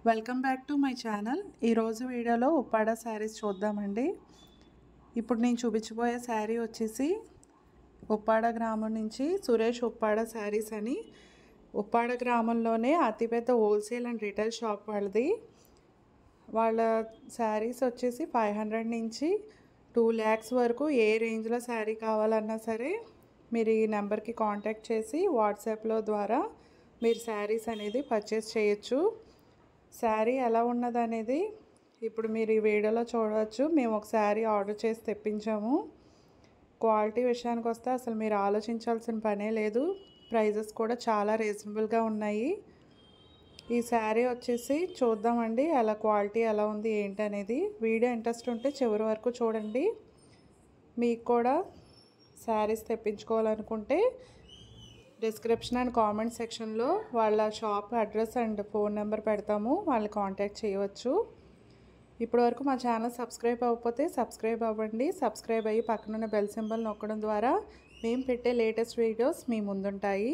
Welcome back to my channel. ఈరోజు వీడియోలో ఉప్పాడ శారీస్ చూద్దామండి. ఇప్పుడు నేను చూపించబోయే శారీ వచ్చేసి ఉప్పాడ గ్రామం నుంచి సురేష్ ఉప్పాడ శారీస్ అని. ఉప్పాడ గ్రామంలోనే అతిపెద్ద హోల్సేల్ అండ్ రిటైల్ షాప్ వాళ్ళది. వాళ్ళ శారీస్ వచ్చేసి 500 నుంచి 2 lakhs వరకు ఏ రేంజ్లో శారీ కావాలన్నా సరే మీరు ఈ నెంబర్కి కాంటాక్ట్ చేసి వాట్సాప్లో ద్వారా మీరు శారీస్ అనేది పర్చేస్ చేయొచ్చు. శారీ ఎలా ఉన్నదనేది ఇప్పుడు మీరు ఈ వీడియోలో చూడవచ్చు. మేము ఒక శారీ ఆర్డర్ చేసి తెప్పించాము. క్వాలిటీ విషయానికి వస్తే అసలు మీరు ఆలోచించాల్సిన పనే లేదు. ప్రైజెస్ కూడా చాలా రీజనబుల్గా ఉన్నాయి. ఈ శారీ వచ్చేసి చూద్దామండి ఎలా క్వాలిటీ ఎలా ఉంది ఏంటి అనేది. వీడియో ఇంట్రెస్ట్ ఉంటే చివరి వరకు చూడండి. మీకు కూడా శారీస్ తెప్పించుకోవాలనుకుంటే డిస్క్రిప్షన్ అండ్ కామెంట్ సెక్షన్లో వాళ్ళ shop address and phone number పెడతాము, వాళ్ళని కాంటాక్ట్ చేయవచ్చు. ఇప్పటివరకు మా ఛానల్ సబ్స్క్రైబ్ అవ్వకపోతే సబ్స్క్రైబ్ అవ్వండి. సబ్స్క్రైబ్ అయ్యి పక్కనున్న బెల్ సింబల్ నొక్కడం ద్వారా మేము పెట్టే లేటెస్ట్ వీడియోస్ మీ ముందుంటాయి.